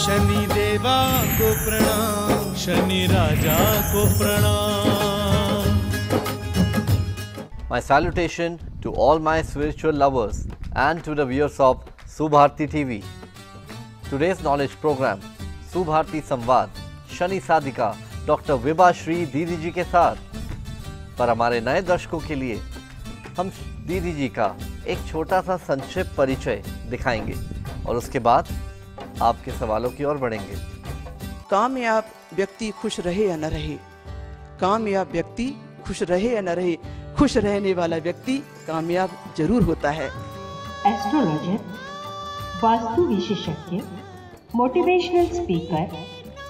शनि देवा को प्रणाम, शनि राजा को प्रणाम। My salutation to all my spiritual lovers and to the viewers of Subharti TV. Today's knowledge program Subharti संवाद शनि साधिका डॉक्टर विभाश्री दीदी जी के साथ। पर हमारे नए दर्शकों के लिए हम दीदी जी का एक छोटा सा संक्षिप्त परिचय दिखाएंगे और उसके बाद आपके सवालों की ओर बढ़ेंगे। कामयाब व्यक्ति खुश रहे या न रहे, कामयाब व्यक्ति खुश रहे या न रहे, खुश रहने वाला व्यक्ति कामयाब जरूर होता है। एस्ट्रोलॉजर, वास्तु विशेषज्ञ, मोटिवेशनल स्पीकर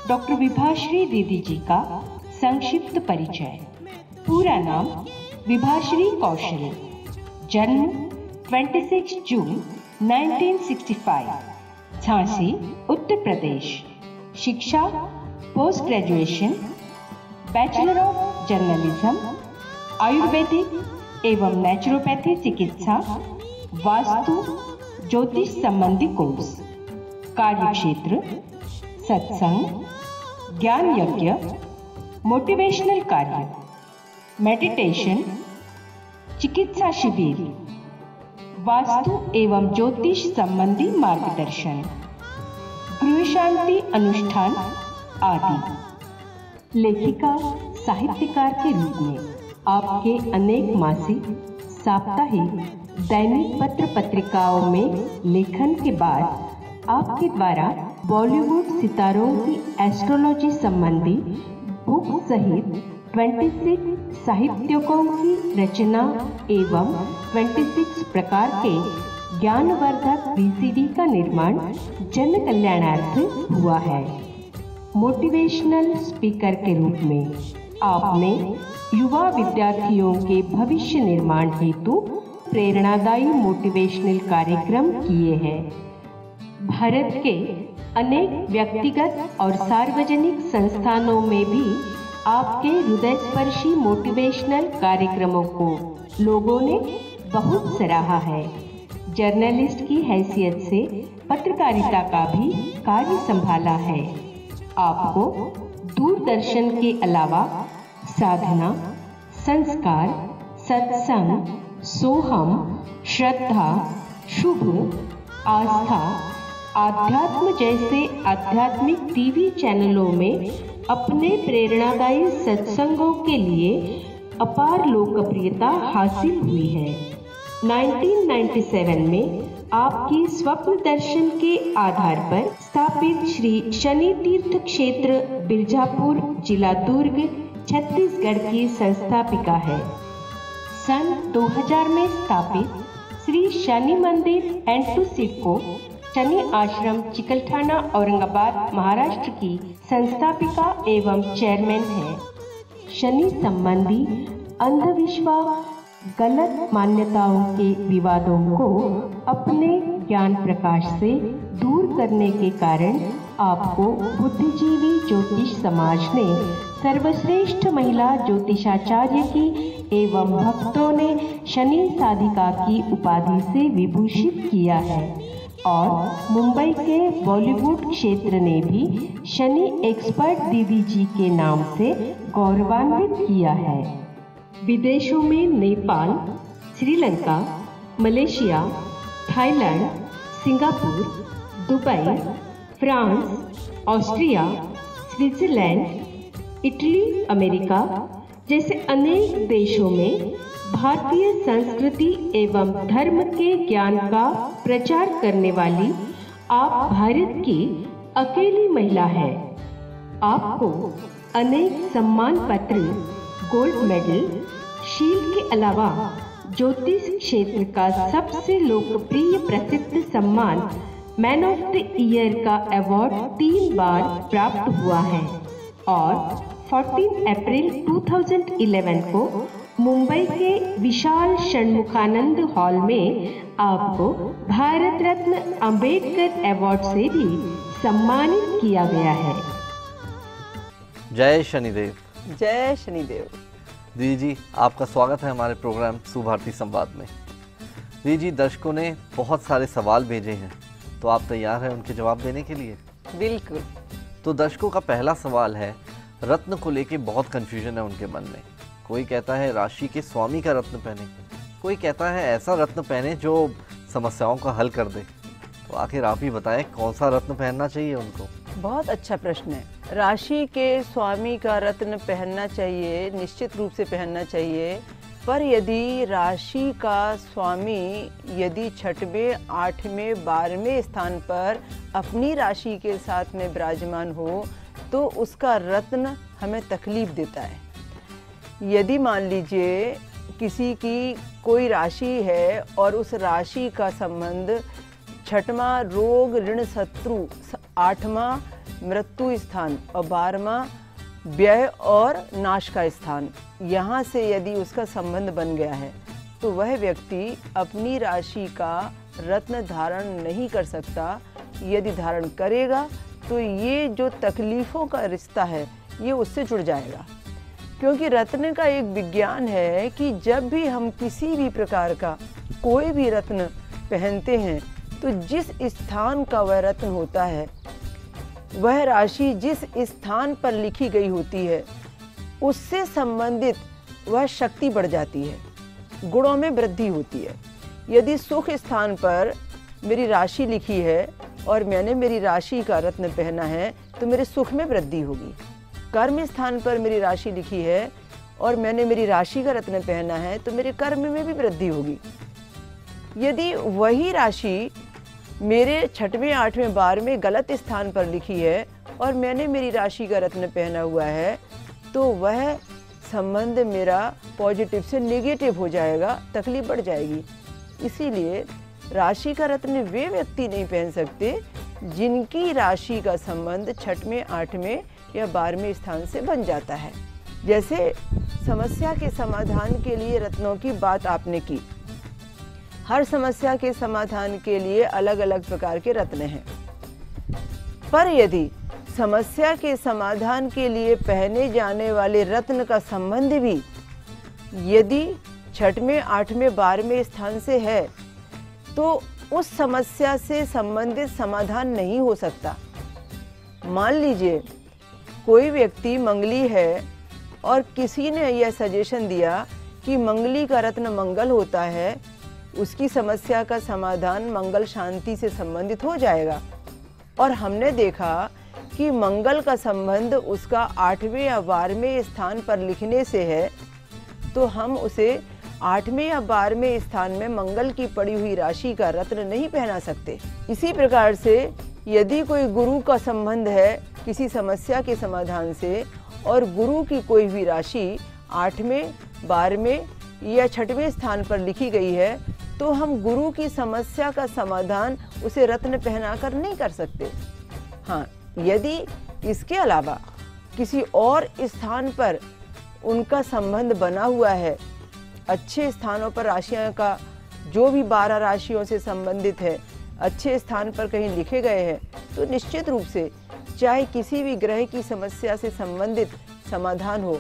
डॉक्टर विभाश्री दीदी जी का संक्षिप्त परिचय। पूरा नाम विभाश्री कौशल, जन्म 26 जून 1965, झांसी उत्तर प्रदेश। शिक्षा post graduation, bachelor of journalism, Ayurvedic एवं नेचुरोपैथी चिकित्सा, वास्तु ज्योतिष संबंधी कोर्स। कार्यक्षेत्र सत्संग, ज्ञान यज्ञ, मोटिवेशनल कार्य, मेडिटेशन, चिकित्सा शिविर, वास्तु एवं ज्योतिष संबंधी मार्गदर्शन, गृह शांति अनुष्ठान आदि। लेखिका, साहित्यकार के रूप में आपके अनेक मासिक, साप्ताहिक, दैनिक पत्र पत्रिकाओं में लेखन के बाद आपके द्वारा बॉलीवुड सितारों की एस्ट्रोलॉजी संबंधी बुक सहित 26 साहित्यों की रचना एवं 26 प्रकार के ज्ञानवर्धक VCD का निर्माण जन कल्याणार्थ हुआ है। मोटिवेशनल स्पीकर के रूप में आपने युवा विद्यार्थियों के भविष्य निर्माण हेतु प्रेरणादायी मोटिवेशनल कार्यक्रम किए हैं। भारत के अनेक व्यक्तिगत और सार्वजनिक संस्थानों में भी आपके हृदयस्पर्शी मोटिवेशनल कार्यक्रमों को लोगों ने बहुत सराहा है। जर्नलिस्ट की हैसियत से पत्रकारिता का भी कार्य संभाला है। आपको दूरदर्शन के अलावा साधना, संस्कार, सत्संग, सोहम, श्रद्धा, शुभ, आस्था, आध्यात्म जैसे आध्यात्मिक टीवी चैनलों में अपने प्रेरणादायी सत्संगों के लिए अपार लोकप्रियता हासिल हुई है। 1997 में आपकी स्वप्न दर्शन के आधार पर स्थापित श्री शनि तीर्थ क्षेत्र बिरजापुर, जिला दुर्ग, छत्तीसगढ़ की संस्थापिका है। सन 2000 में स्थापित श्री शनि मंदिर एंटू सिडको शनि आश्रम चिकलठाना, औरंगाबाद, महाराष्ट्र की संस्थापिका एवं चेयरमैन है। शनि संबंधी अंधविश्वास, गलत मान्यताओं के विवादों को अपने ज्ञान प्रकाश से दूर करने के कारण आपको बुद्धिजीवी ज्योतिष समाज ने सर्वश्रेष्ठ महिला ज्योतिषाचार्य की एवं भक्तों ने शनि साधिका की उपाधि से विभूषित किया है और मुंबई के बॉलीवुड क्षेत्र ने भी शनि एक्सपर्ट दीदी जी के नाम से गौरवान्वित किया है। विदेशों में Nepal, Sri Lanka, Malaysia, Thailand, Singapore, Dubai, France, Austria, Switzerland, Italy, America जैसे अनेक देशों में भारतीय संस्कृति एवं धर्म के ज्ञान का प्रचार करने वाली आप भारत की अकेली महिला है। आपको अनेक सम्मान पत्र, गोल्ड मेडल, शील्ड के अलावा ज्योतिष क्षेत्र का सबसे लोकप्रिय प्रसिद्ध सम्मान मैन ऑफ द ईयर का अवार्ड 3 बार प्राप्त हुआ है और 14 अप्रैल 2011 को मुंबई के विशाल षणमुखानंद हॉल में आपको भारत रत्न अंबेडकर अवार्ड से भी सम्मानित किया गया है। जय शनिदेव। जय शनिदेव। दीदी जी, आपका स्वागत है हमारे प्रोग्राम सुभारती संवाद में। दीदी जी, दर्शकों ने बहुत सारे सवाल भेजे हैं, तो आप तैयार हैं उनके जवाब देने के लिए? बिल्कुल। तो दर्शकों का पहला सवाल है, रत्न को लेके बहुत कंफ्यूजन है उनके मन में। कोई कहता है राशि के स्वामी का रत्न पहने, कोई कहता है ऐसा रत्न पहने जो समस्याओं का हल कर दे। तो आखिर आप ही बताएं कौन सा रत्न पहनना चाहिए उनको। बहुत अच्छा प्रश्न है। राशि के स्वामी का रत्न पहनना चाहिए, निश्चित रूप से पहनना चाहिए। पर यदि राशि का स्वामी यदि 6वें, 8वें, 12वें स्थान पर अपनी राशि के साथ में विराजमान हो तो उसका रत्न हमें तकलीफ देता है। यदि मान लीजिए किसी की कोई राशि है और उस राशि का संबंध 6वां रोग ऋण शत्रु, 8वां मृत्यु स्थान और 12वां व्यय और नाश का स्थान, यहाँ से यदि उसका संबंध बन गया है तो वह व्यक्ति अपनी राशि का रत्न धारण नहीं कर सकता। यदि धारण करेगा तो ये जो तकलीफ़ों का रिश्ता है ये उससे जुड़ जाएगा। क्योंकि रत्न का एक विज्ञान है कि जब भी हम किसी भी प्रकार का कोई भी रत्न पहनते हैं तो जिस स्थान का वह रत्न होता है, वह राशि जिस स्थान पर लिखी गई होती है उससे संबंधित वह शक्ति बढ़ जाती है, गुणों में वृद्धि होती है। यदि सुख स्थान पर मेरी राशि लिखी है और मैंने मेरी राशि का रत्न पहना है तो मेरे सुख में वृद्धि होगी। कर्म स्थान पर मेरी राशि लिखी है और मैंने मेरी राशि का रत्न पहना है तो मेरे कर्म में भी वृद्धि होगी। यदि वही राशि मेरे 6वें, 8वें, 12वें गलत स्थान पर लिखी है और मैंने मेरी राशि का रत्न पहना हुआ है तो वह संबंध मेरा पॉजिटिव से नेगेटिव हो जाएगा, तकलीफ बढ़ जाएगी। इसीलिए राशि का रत्न वे व्यक्ति नहीं पहन सकते जिनकी राशि का संबंध 6वें, 8वें या 12वें स्थान से बन जाता है। जैसे समस्या के समाधान के लिए रत्नों की बात आपने की, हर समस्या के समाधान के लिए अलग अलग प्रकार के रत्न हैं। पर यदि समस्या के समाधान के लिए पहने जाने वाले रत्न का संबंध भी यदि 6वें, 8वें, 12वें स्थान से है तो उस समस्या से संबंधित समाधान नहीं हो सकता। मान लीजिए कोई व्यक्ति मंगली है और किसी ने यह सजेशन दिया कि मंगली का रत्न मंगल होता है, उसकी समस्या का समाधान मंगल शांति से संबंधित हो जाएगा। और हमने देखा कि मंगल का संबंध उसका 8वें या 12वें स्थान पर लिखने से है तो हम उसे 8वें या 12वें स्थान में मंगल की पड़ी हुई राशि का रत्न नहीं पहना सकते। इसी प्रकार से यदि कोई गुरु का संबंध है किसी समस्या के समाधान से और गुरु की कोई भी राशि 8वें, 12वें या 6वें स्थान पर लिखी गई है तो हम गुरु की समस्या का समाधान उसे रत्न पहनाकर नहीं कर सकते। हाँ, यदि इसके अलावा किसी और स्थान पर उनका संबंध बना हुआ है, अच्छे स्थानों पर राशियों का जो भी 12 राशियों से संबंधित है अच्छे स्थान पर कहीं लिखे गए हैं तो निश्चित रूप से चाहे किसी भी ग्रह की समस्या से संबंधित समाधान हो,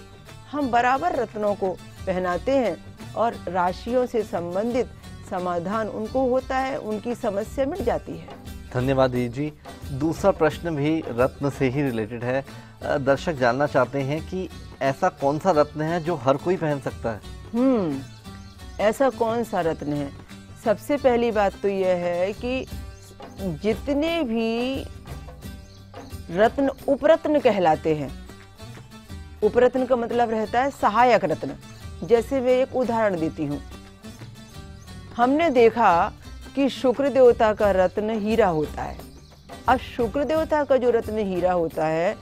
हम बराबर रत्नों को पहनाते हैं और राशियों से संबंधित समाधान उनको होता है, उनकी समस्या मिट जाती है। धन्यवाद दीदी जी। दूसरा प्रश्न भी रत्न से ही रिलेटेड है। दर्शक जानना चाहते हैं कि ऐसा कौन सा रत्न है जो हर कोई पहन सकता है। ऐसा कौन सा रत्न है? सबसे पहली बात तो यह है कि जितने भी रत्न उपरत्न कहलाते हैं, उपरत्न का मतलब रहता है सहायक रत्न। जैसे मैं एक उदाहरण देती हूँ, हमने देखा कि शुक्र देवता का रत्न हीरा होता है। अब शुक्र देवता का जो रत्न हीरा होता है,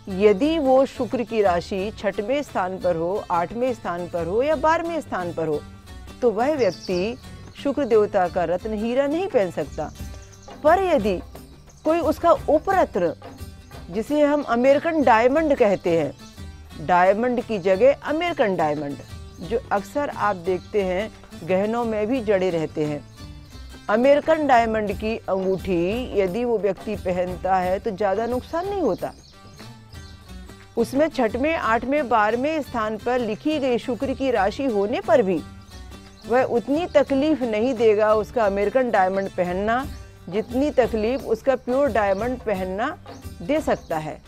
यदि वो शुक्र की राशि 6वें स्थान पर हो, 8वें स्थान पर हो या 12वें स्थान पर हो तो वह व्यक्ति शुक्र देवता का रत्न हीरा नहीं पहन सकता। पर यदि कोई उसका उपरत्न, जिसे हम अमेरिकन डायमंड कहते हैं, डायमंड की जगह अमेरिकन डायमंड, जो अक्सर आप देखते हैं गहनों में भी जड़े रहते हैं, अमेरिकन डायमंड की अंगूठी यदि वो व्यक्ति पहनता है तो ज़्यादा नुकसान नहीं होता। उसमें 6वें, 8वें, 12वें स्थान पर लिखी गई शुक्र की राशि होने पर भी वह उतनी तकलीफ नहीं देगा उसका अमेरिकन डायमंड पहनना जितनी तकलीफ उसका प्योर डायमंड पहनना दे सकता है।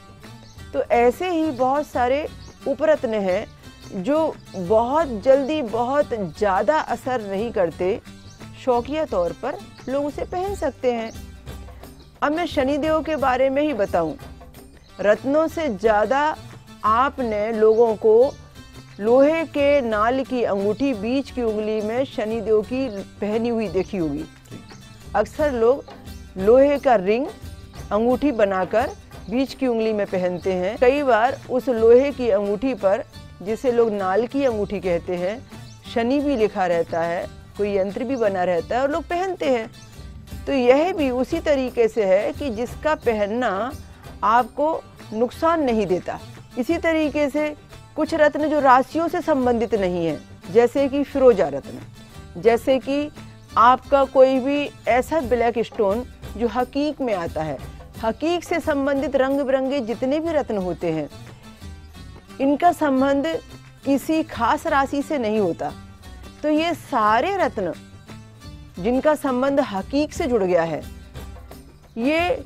तो ऐसे ही बहुत सारे उपरत्न हैं जो बहुत जल्दी बहुत ज़्यादा असर नहीं करते, शौकिया तौर पर लोग उसे पहन सकते हैं। अब मैं शनिदेव के बारे में ही बताऊं। रत्नों से ज़्यादा आपने लोगों को लोहे के नाल की अंगूठी बीच की उंगली में शनिदेव की पहनी हुई देखी होगी। अक्सर लोग लोहे का रिंग अंगूठी बनाकर बीच की उंगली में पहनते हैं। कई बार उस लोहे की अंगूठी पर, जिसे लोग नाल की अंगूठी कहते हैं, शनि भी लिखा रहता है, कोई यंत्र भी बना रहता है और लोग पहनते हैं। तो यह भी उसी तरीके से है कि जिसका पहनना आपको नुकसान नहीं देता। इसी तरीके से कुछ रत्न जो राशियों से संबंधित नहीं है, जैसे कि फिरोजा रत्न, जैसे कि आपका कोई भी ऐसा ब्लैक स्टोन जो हकीक में आता है, हकीक से संबंधित रंग बिरंगे जितने भी रत्न होते हैं, इनका संबंध किसी खास राशि से नहीं होता। तो ये सारे रत्न जिनका संबंध हकीक से जुड़ गया है, ये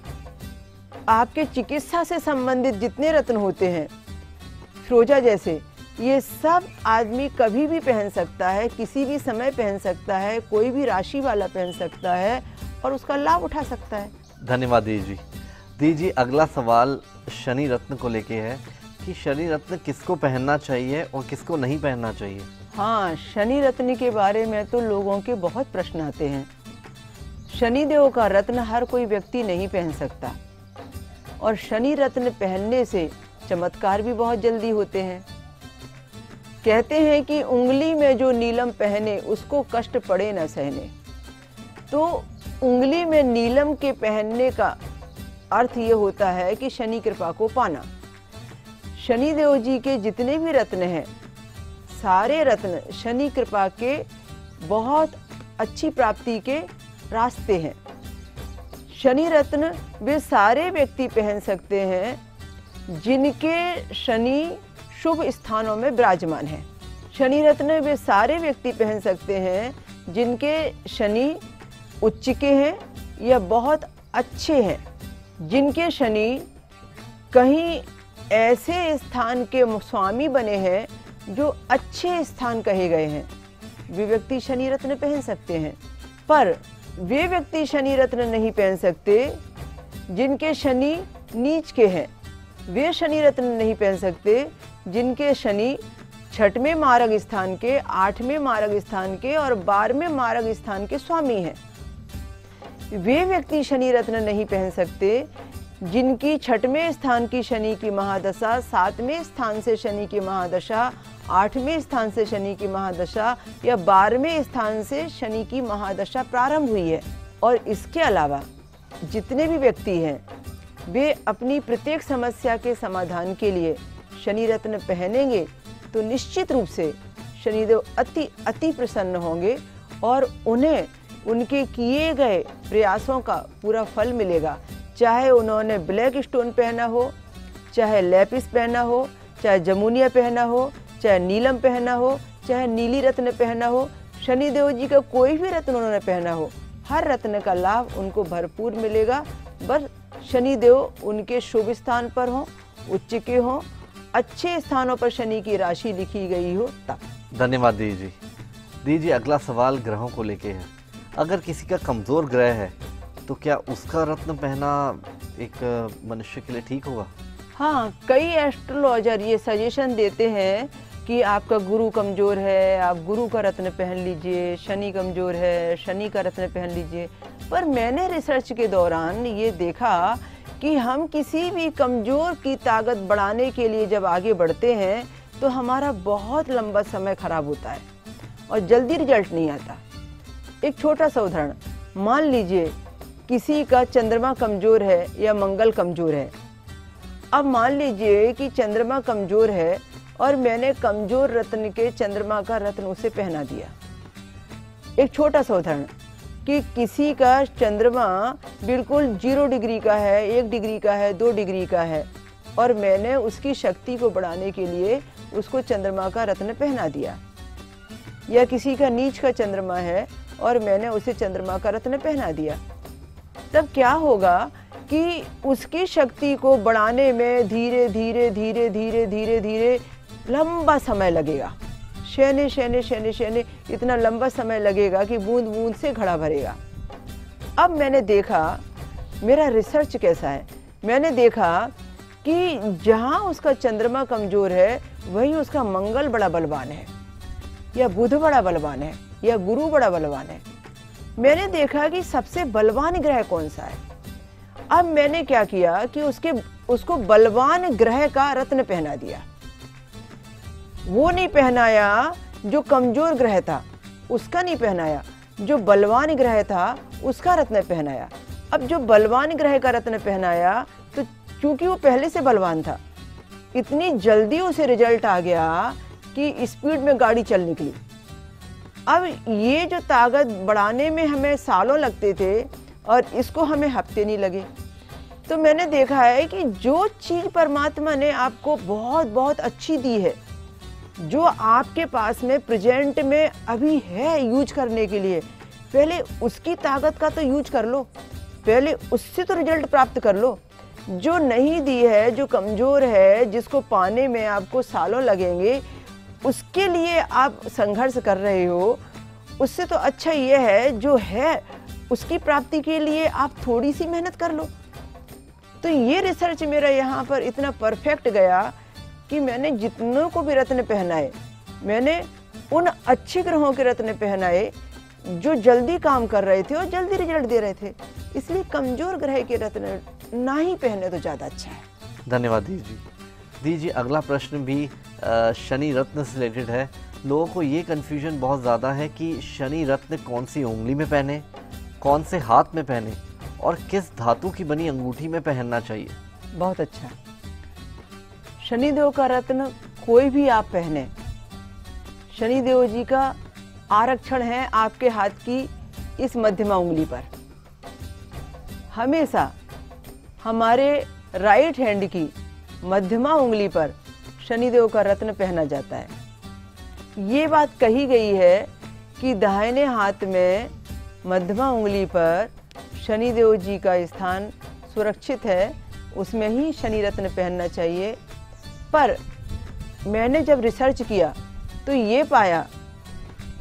आपके चिकित्सा से संबंधित जितने रत्न होते हैं, फिरोजा जैसे, ये सब आदमी कभी भी पहन सकता है, किसी भी समय पहन सकता है, कोई भी राशि वाला पहन सकता है और उसका लाभ उठा सकता है। धन्यवाद दीदी जी। दीदी जी, अगला सवाल शनि रत्न को लेके है कि शनि रत्न किसको पहनना चाहिए और किसको नहीं पहनना चाहिए। हाँ, शनि रत्न के बारे में तो लोगों के बहुत प्रश्न आते हैं। शनिदेव का रत्न हर कोई व्यक्ति नहीं पहन सकता और शनि रत्न पहनने से चमत्कार भी बहुत जल्दी होते हैं। कहते हैं कि उंगली में जो नीलम पहने उसको कष्ट पड़े न सहने। तो उंगली में नीलम के पहनने का अर्थ ये होता है कि शनि कृपा को पाना। शनिदेव जी के जितने भी रत्न हैं, सारे रत्न शनि कृपा के बहुत अच्छी प्राप्ति के रास्ते हैं। शनि रत्न वे सारे व्यक्ति पहन सकते हैं जिनके शनि शुभ स्थानों में विराजमान है। शनि रत्न वे सारे व्यक्ति पहन सकते हैं जिनके शनि उच्च के हैं या बहुत अच्छे हैं, जिनके शनि कहीं ऐसे स्थान के स्वामी बने हैं जो अच्छे स्थान कहे गए हैं, वे व्यक्ति शनि रत्न पहन सकते हैं। पर वे व्यक्ति शनि रत्न नहीं पहन सकते जिनके शनि नीच के हैं। वे शनि रत्न नहीं पहन सकते जिनके शनि 6वें मार्ग स्थान के, 8वें मार्ग स्थान के और 12वें मार्ग स्थान के स्वामी हैं। वे व्यक्ति शनि रत्न नहीं पहन सकते जिनकी 6वें स्थान की शनि की महादशा, 7वें स्थान से शनि की महादशा, 8वें स्थान से शनि की महादशा या 12वें स्थान से शनि की महादशा प्रारंभ हुई है। और इसके अलावा जितने भी व्यक्ति हैं, वे अपनी प्रत्येक समस्या के समाधान के लिए शनि रत्न पहनेंगे तो निश्चित रूप से शनिदेव अति प्रसन्न होंगे और उन्हें उनके किए गए प्रयासों का पूरा फल मिलेगा। चाहे उन्होंने ब्लैक स्टोन पहना हो, चाहे लेपिस पहना हो, चाहे जमुनिया पहना हो, चाहे नीलम पहना हो, चाहे नीली रत्न पहना हो, शनिदेव जी का कोई भी रत्न उन्होंने पहना हो, हर रत्न का लाभ उनको भरपूर मिलेगा। बस शनिदेव उनके शुभ स्थान पर हों, उच्च के हों, अच्छे स्थानों पर शनि की राशि लिखी गई हो तब। धन्यवाद दीदी जी। दीदी जी, अगला सवाल ग्रहों को लेके है। अगर किसी का कमज़ोर ग्रह है तो क्या उसका रत्न पहना एक मनुष्य के लिए ठीक होगा? हाँ, कई एस्ट्रोलॉजर ये सजेशन देते हैं कि आपका गुरु कमज़ोर है, आप गुरु का रत्न पहन लीजिए, शनि कमज़ोर है, शनि का रत्न पहन लीजिए। पर मैंने रिसर्च के दौरान ये देखा कि हम किसी भी कमज़ोर की ताकत बढ़ाने के लिए जब आगे बढ़ते हैं तो हमारा बहुत लंबा समय खराब होता है और जल्दी रिजल्ट नहीं आता। एक छोटा सा उदाहरण, मान लीजिए किसी का चंद्रमा कमज़ोर है या मंगल कमज़ोर है। अब मान लीजिए कि चंद्रमा कमज़ोर है और मैंने कमज़ोर रत्न के चंद्रमा का रत्न उसे पहना दिया। एक छोटा सा उदाहरण कि किसी का चंद्रमा बिल्कुल 0 डिग्री का है, 1 डिग्री का है, 2 डिग्री का है और मैंने उसकी शक्ति को बढ़ाने के लिए उसको चंद्रमा का रत्न पहना दिया। या किसी का नीच का चंद्रमा है और मैंने उसे चंद्रमा का रत्न पहना दिया। तब क्या होगा कि उसकी शक्ति को बढ़ाने में धीरे धीरे धीरे धीरे धीरे धीरे लंबा समय लगेगा। शहने शहने शहने शहने इतना लंबा समय लगेगा कि बूंद बूंद से घड़ा भरेगा। अब मैंने देखा, मेरा रिसर्च कैसा है, मैंने देखा कि जहाँ उसका चंद्रमा कमजोर है वहीं उसका मंगल बड़ा बलवान है, या बुध बड़ा बलवान है, या गुरु बड़ा बलवान है। मैंने देखा कि सबसे बलवान ग्रह कौन सा है। अब मैंने क्या किया कि उसको बलवान ग्रह का रत्न पहना दिया। वो नहीं पहनाया जो कमजोर ग्रह था, उसका नहीं पहनाया, जो बलवान ग्रह था उसका रत्न पहनाया। अब जो बलवान ग्रह का रत्न पहनाया तो क्योंकि वो पहले से बलवान था, इतनी जल्दी उसे रिजल्ट आ गया कि स्पीड में गाड़ी चल निकली। अब ये जो ताकत बढ़ाने में हमें सालों लगते थे और इसको हमें हफ्ते नहीं लगे। तो मैंने देखा है कि जो चीज़ परमात्मा ने आपको बहुत बहुत अच्छी दी है, जो आपके पास में प्रेजेंट में अभी है यूज करने के लिए, पहले उसकी ताकत का तो यूज कर लो, पहले उससे तो रिजल्ट प्राप्त कर लो। जो नहीं दी है, जो कमज़ोर है, जिसको पाने में आपको सालों लगेंगे, उसके लिए आप संघर्ष कर रहे हो, उससे तो अच्छा ये है जो है उसकी प्राप्ति के लिए आप थोड़ी सी मेहनत कर लो। तो ये रिसर्च मेरा यहाँ पर इतना परफेक्ट गया कि मैंने जितनों को भी रत्न पहनाए, मैंने उन अच्छे ग्रहों के रत्न पहनाए जो जल्दी काम कर रहे थे और जल्दी रिजल्ट दे रहे थे। इसलिए कमजोर ग्रह के रत्न ना ही पहने तो ज़्यादा अच्छा है। धन्यवाद दी जी। दी जी, अगला प्रश्न भी शनि रत्न से रिलेटेड है। लोगों को ये कन्फ्यूजन बहुत ज़्यादा है कि शनि रत्न कौन सी उंगली में पहने, कौन से हाथ में पहने और किस धातु की बनी अंगूठी में पहनना चाहिए। बहुत अच्छा। शनिदेव का रत्न कोई भी आप पहने, शनिदेव जी का आरक्षण है आपके हाथ की इस मध्यमा उंगली पर। हमेशा हमारे राइट हैंड की मध्यमा उंगली पर शनिदेव का रत्न पहना जाता है। ये बात कही गई है कि दाहिने हाथ में मध्यमा उंगली पर शनिदेव जी का स्थान सुरक्षित है, उसमें ही शनि रत्न पहनना चाहिए। पर मैंने जब रिसर्च किया तो ये पाया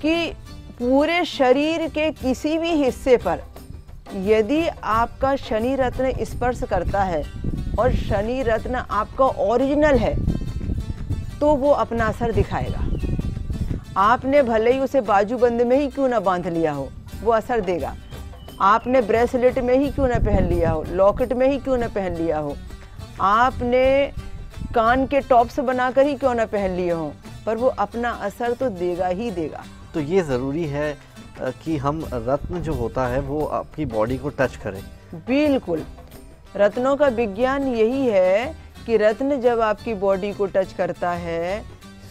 कि पूरे शरीर के किसी भी हिस्से पर यदि आपका शनि रत्न स्पर्श करता है और शनि रत्न आपका ओरिजिनल है तो वो अपना असर दिखाएगा। आपने भले ही उसे बाजूबंद में ही क्यों ना बांध लिया हो, वो असर देगा। आपने ब्रेसलेट में ही क्यों ना पहन लिया हो, लॉकेट में ही क्यों ना पहन लिया हो, आपने कान के टॉप्स बनाकर ही क्यों ना पहन लिए हो, पर वो अपना असर तो देगा ही देगा। तो ये ज़रूरी है कि हम रत्न जो होता है वो आपकी बॉडी को टच करें। बिल्कुल, रत्नों का विज्ञान यही है कि रत्न जब आपकी बॉडी को टच करता है,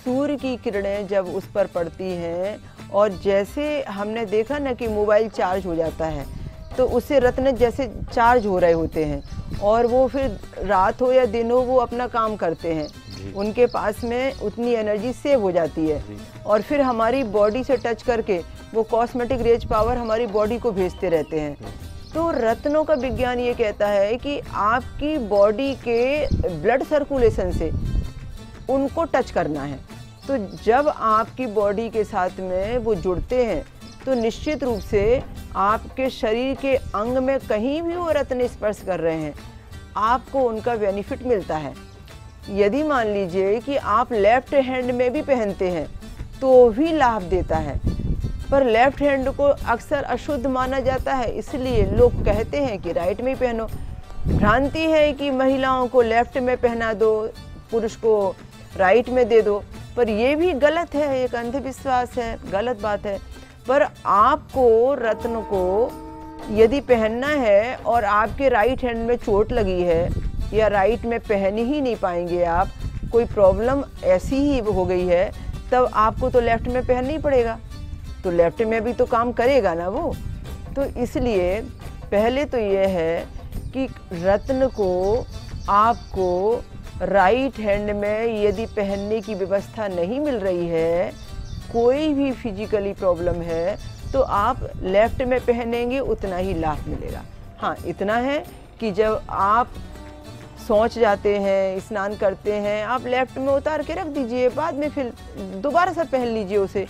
सूर्य की किरणें जब उस पर पड़ती हैं, और जैसे हमने देखा ना कि मोबाइल चार्ज हो जाता है तो उससे रत्न जैसे चार्ज हो रहे होते हैं और वो फिर रात हो या दिन हो वो अपना काम करते हैं, उनके पास में उतनी एनर्जी सेव हो जाती है और फिर हमारी बॉडी से टच करके वो कॉस्मेटिक रेज पावर हमारी बॉडी को भेजते रहते हैं। तो रत्नों का विज्ञान ये कहता है कि आपकी बॉडी के ब्लड सर्कुलेशन से उनको टच करना है। तो जब आपकी बॉडी के साथ में वो जुड़ते हैं तो निश्चित रूप से आपके शरीर के अंग में कहीं भी वो रत्न स्पर्श कर रहे हैं, आपको उनका बेनिफिट मिलता है। यदि मान लीजिए कि आप लेफ्ट हैंड में भी पहनते हैं तो भी लाभ देता है, पर लेफ्ट हैंड को अक्सर अशुद्ध माना जाता है, इसलिए लोग कहते हैं कि राइट में ही पहनो। भ्रांति है कि महिलाओं को लेफ्ट में पहना दो, पुरुष को राइट में दे दो, पर यह भी गलत है, एक अंधविश्वास है, गलत बात है। पर आपको रत्न को यदि पहनना है और आपके राइट हैंड में चोट लगी है या राइट में पहन ही नहीं पाएंगे आप, कोई प्रॉब्लम ऐसी ही हो गई है, तब आपको तो लेफ्ट में पहनना ही पड़ेगा, तो लेफ्ट में भी तो काम करेगा ना वो। तो इसलिए पहले तो ये है कि रत्न को आपको राइट हैंड में यदि पहनने की व्यवस्था नहीं मिल रही है, कोई भी फिजिकली प्रॉब्लम है, तो आप लेफ्ट में पहनेंगे उतना ही लाभ मिलेगा। हाँ, इतना है कि जब आप सोच जाते हैं, स्नान करते हैं, आप लेफ्ट में उतार के रख दीजिए, बाद में फिर दोबारा से पहन लीजिए उसे,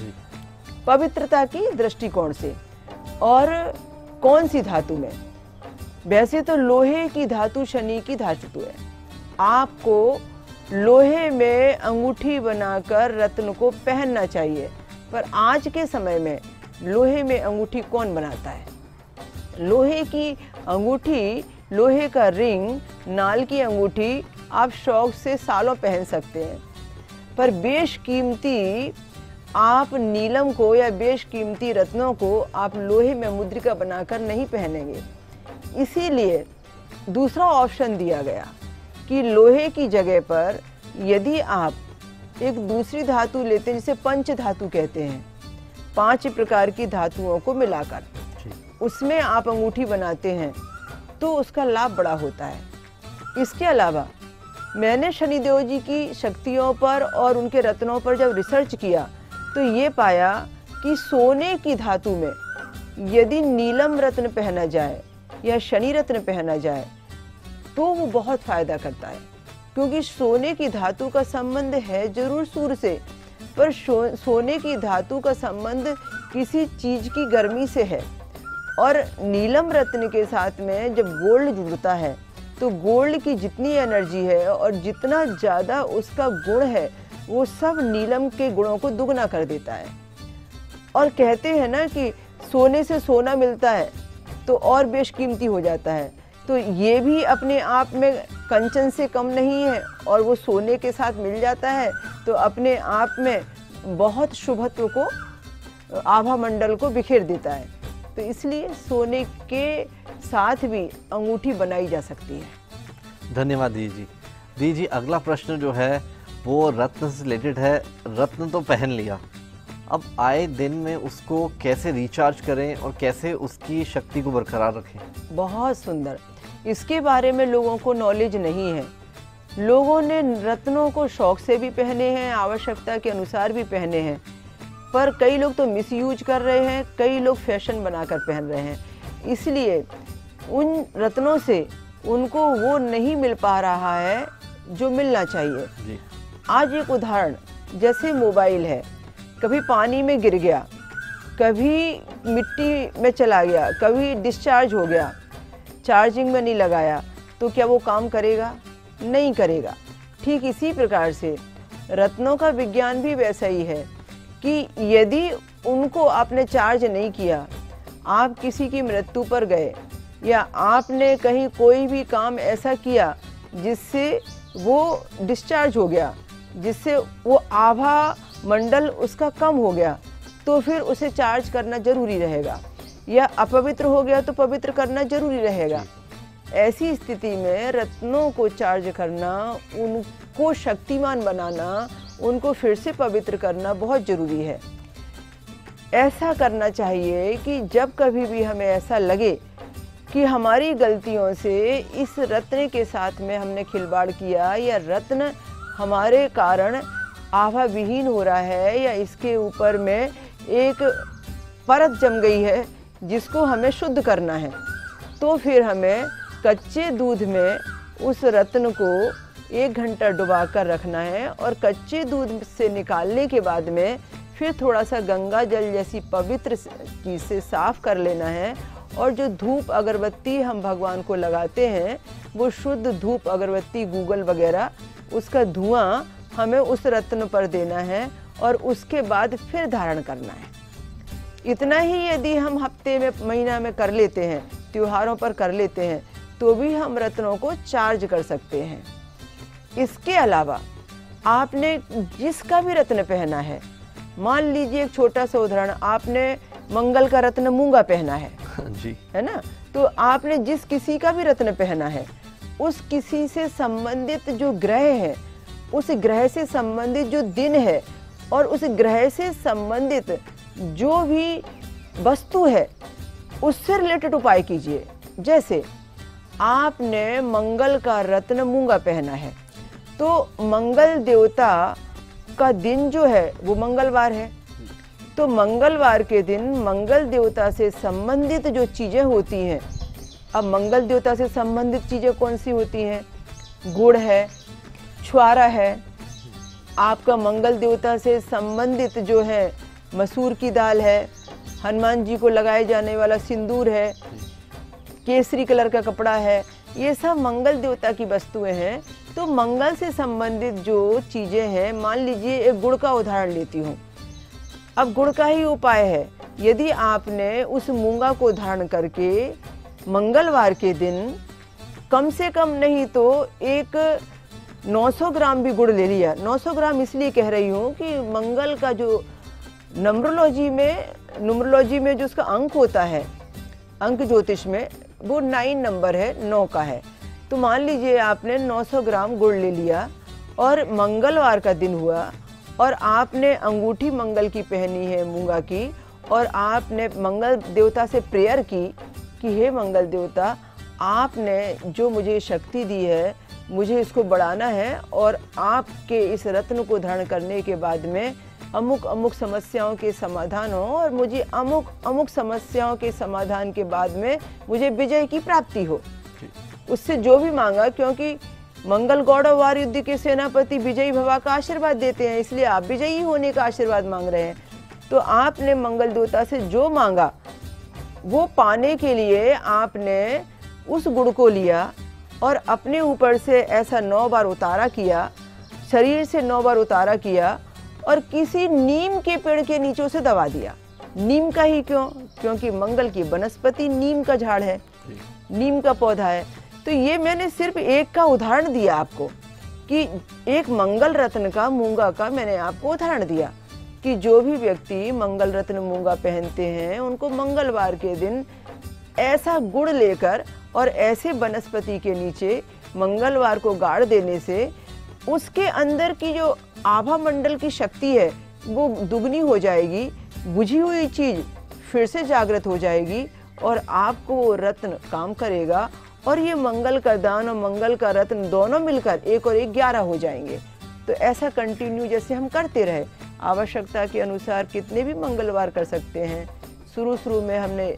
पवित्रता की दृष्टिकोण से। और कौन सी धातु में? वैसे तो लोहे की धातु शनि की धातु है। आपको लोहे में अंगूठी बनाकर रत्न को पहनना चाहिए, पर आज के समय में लोहे में अंगूठी कौन बनाता है? लोहे की अंगूठी, लोहे का रिंग, नाल की अंगूठी आप शौक से सालों पहन सकते हैं, पर बेशकीमती आप नीलम को या बेशकीमती रत्नों को आप लोहे में मुद्रिका बनाकर नहीं पहनेंगे। इसीलिए दूसरा ऑप्शन दिया गया कि लोहे की जगह पर यदि आप एक दूसरी धातु लेते हैं, जिसे पंच धातु कहते हैं, 5 प्रकार की धातुओं को मिलाकर उसमें आप अंगूठी बनाते हैं, तो उसका लाभ बड़ा होता है। इसके अलावा मैंने शनिदेव जी की शक्तियों पर और उनके रत्नों पर जब रिसर्च किया तो ये पाया कि सोने की धातु में यदि नीलम रत्न पहना जाए या शनि रत्न पहना जाए तो वो बहुत फायदा करता है, क्योंकि सोने की धातु का संबंध है जरूर सूर्य से, पर सोने की धातु का संबंध किसी चीज की गर्मी से है। और नीलम रत्न के साथ में जब गोल्ड जुड़ता है तो गोल्ड की जितनी एनर्जी है और जितना ज़्यादा उसका गुण है वो सब नीलम के गुणों को दुगना कर देता है। और कहते हैं ना कि सोने से सोना मिलता है तो और बेशकीमती हो जाता है, तो ये भी अपने आप में कंचन से कम नहीं है, और वो सोने के साथ मिल जाता है तो अपने आप में बहुत शुभत्व को, आभा मंडल को बिखेर देता है। तो इसलिए सोने के साथ भी अंगूठी बनाई जा सकती है। धन्यवाद दीदी जी। दीदी जी, अगला प्रश्न जो है वो रत्न से रिलेटेड है। रत्न तो पहन लिया, अब आए दिन में उसको कैसे रिचार्ज करें और कैसे उसकी शक्ति को बरकरार रखें? बहुत सुंदर। इसके बारे में लोगों को नॉलेज नहीं है। लोगों ने रत्नों को शौक से भी पहने हैं, आवश्यकता के अनुसार भी पहने हैं, पर कई लोग तो मिसयूज कर रहे हैं, कई लोग फैशन बनाकर पहन रहे हैं। इसलिए उन रत्नों से उनको वो नहीं मिल पा रहा है जो मिलना चाहिए जी। आज एक उदाहरण, जैसे मोबाइल है, कभी पानी में गिर गया, कभी मिट्टी में चला गया, कभी डिस्चार्ज हो गया, चार्जिंग में नहीं लगाया, तो क्या वो काम करेगा? नहीं करेगा। ठीक इसी प्रकार से रत्नों का विज्ञान भी वैसा ही है कि यदि उनको आपने चार्ज नहीं किया, आप किसी की मृत्यु पर गए या आपने कहीं कोई भी काम ऐसा किया जिससे वो डिस्चार्ज हो गया, जिससे वो आभा मंडल उसका कम हो गया, तो फिर उसे चार्ज करना जरूरी रहेगा, या अपवित्र हो गया तो पवित्र करना जरूरी रहेगा। ऐसी स्थिति में रत्नों को चार्ज करना, उनको शक्तिमान बनाना, उनको फिर से पवित्र करना बहुत जरूरी है। ऐसा करना चाहिए कि जब कभी भी हमें ऐसा लगे कि हमारी गलतियों से इस रत्न के साथ में हमने खिलवाड़ किया या रत्न हमारे कारण आभा विहीन हो रहा है या इसके ऊपर में एक परत जम गई है जिसको हमें शुद्ध करना है, तो फिर हमें कच्चे दूध में उस रत्न को 1 घंटा डुबा कर रखना है, और कच्चे दूध से निकालने के बाद में फिर थोड़ा सा गंगा जल जैसी पवित्र चीज़ से साफ कर लेना है। और जो धूप अगरबत्ती हम भगवान को लगाते हैं वो शुद्ध धूप अगरबत्ती गूगल वगैरह, उसका धुआं हमें उस रत्न पर देना है और उसके बाद फिर धारण करना है। इतना ही यदि हम हफ्ते में, महीना में कर लेते हैं, त्योहारों पर कर लेते हैं, तो भी हम रत्नों को चार्ज कर सकते हैं। इसके अलावा आपने जिसका भी रत्न पहना है, मान लीजिए एक छोटा सा उदाहरण, आपने मंगल का रत्न मूंगा पहना है जी, है ना, तो आपने जिस किसी का भी रत्न पहना है, उस किसी से संबंधित जो ग्रह है, उस ग्रह से संबंधित जो दिन है और उस ग्रह से संबंधित जो भी वस्तु है उससे रिलेटेड उपाय कीजिए। जैसे आपने मंगल का रत्न मूंगा पहना है, तो मंगल देवता का दिन जो है वो मंगलवार है, तो मंगलवार के दिन मंगल देवता से संबंधित जो चीज़ें होती हैं अब मंगल देवता से संबंधित चीज़ें कौन सी होती हैं? गुड़ है, छुआरा है। आपका मंगल देवता से संबंधित जो है मसूर की दाल है, हनुमान जी को लगाए जाने वाला सिंदूर है, केसरी कलर का कपड़ा है, ये सब मंगल देवता की वस्तुएं हैं। तो मंगल से संबंधित जो चीज़ें हैं, मान लीजिए एक गुड़ का उदाहरण लेती हूँ। अब गुड़ का ही उपाय है, यदि आपने उस मूंगा को धारण करके मंगलवार के दिन कम से कम नहीं तो एक 900 ग्राम भी गुड़ ले लिया। 900 ग्राम इसलिए कह रही हूँ कि मंगल का जो न्यूमरोलॉजी में जो उसका अंक होता है, अंक ज्योतिष में वो 9 नंबर है, 9 का है। तो मान लीजिए आपने 900 ग्राम गुड़ ले लिया और मंगलवार का दिन हुआ और आपने अंगूठी मंगल की पहनी है मूंगा की, और आपने मंगल देवता से प्रेयर की कि हे मंगल देवता, आपने जो मुझे शक्ति दी है मुझे इसको बढ़ाना है, और आपके इस रत्न को धारण करने के बाद में अमुक अमुक समस्याओं के समाधान हो, और मुझे अमुक अमुक समस्याओं के समाधान के बाद में मुझे विजय की प्राप्ति हो। उससे जो भी मांगा, क्योंकि मंगल गौड़ वार युद्ध के सेनापति विजयी भवा का आशीर्वाद देते हैं, इसलिए आप विजयी होने का आशीर्वाद मांग रहे हैं। तो आपने मंगल देवता से जो मांगा वो पाने के लिए आपने उस गुड़ को लिया और अपने ऊपर से ऐसा 9 बार उतारा किया, शरीर से 9 बार उतारा किया, और किसी नीम के पेड़ के नीचे उसे दबा दिया। नीम का ही क्यों? क्योंकि मंगल की वनस्पति नीम का झाड़ है, नीम का पौधा है। तो ये मैंने सिर्फ एक का उदाहरण दिया आपको, कि एक मंगल रत्न का, मूंगा का मैंने आपको उदाहरण दिया कि जो भी व्यक्ति मंगल रत्न मूंगा पहनते हैं उनको मंगलवार के दिन ऐसा गुड़ लेकर और ऐसे वनस्पति के नीचे मंगलवार को गाड़ देने से उसके अंदर की जो आभा मंडल की शक्ति है वो दुगनी हो जाएगी, बुझी हुई चीज फिर से जागृत हो जाएगी और आपको वो रत्न काम करेगा। और ये मंगल का दान और मंगल का रत्न दोनों मिलकर 1 और 1 11 हो जाएंगे। तो ऐसा कंटिन्यू जैसे हम करते रहे, आवश्यकता के अनुसार कितने भी मंगलवार कर सकते हैं। शुरू में हमने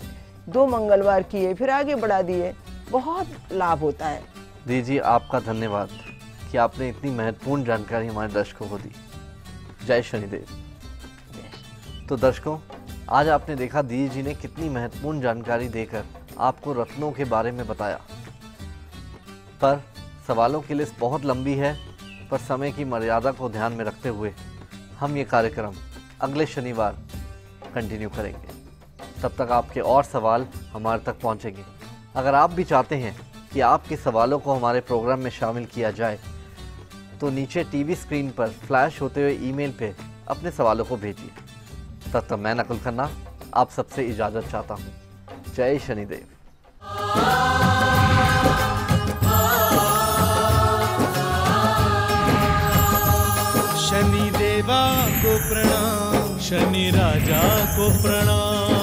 2 मंगलवार किए, फिर आगे बढ़ा दिए, बहुत लाभ होता है। दी जी, आपका धन्यवाद कि आपने इतनी महत्वपूर्ण जानकारी हमारे दर्शकों को दी। जय शनिदेव। तो दर्शकों, आज आपने देखा दी जी ने कितनी महत्वपूर्ण जानकारी देकर आपको रत्नों के बारे में बताया। पर सवालों की लिस्ट बहुत लंबी है, पर समय की मर्यादा को ध्यान में रखते हुए हम ये कार्यक्रम अगले शनिवार कंटिन्यू करेंगे। तब तक आपके और सवाल हमारे तक पहुंचेंगे। अगर आप भी चाहते हैं कि आपके सवालों को हमारे प्रोग्राम में शामिल किया जाए तो नीचे टीवी स्क्रीन पर फ्लैश होते हुए ईमेल पे अपने सवालों को भेजिए। तब तक मैं नकुल खन्ना आप सबसे इजाज़त चाहता हूँ। जय शनिदेव। शनि देवा को प्रणाम, शनि राजा को प्रणाम।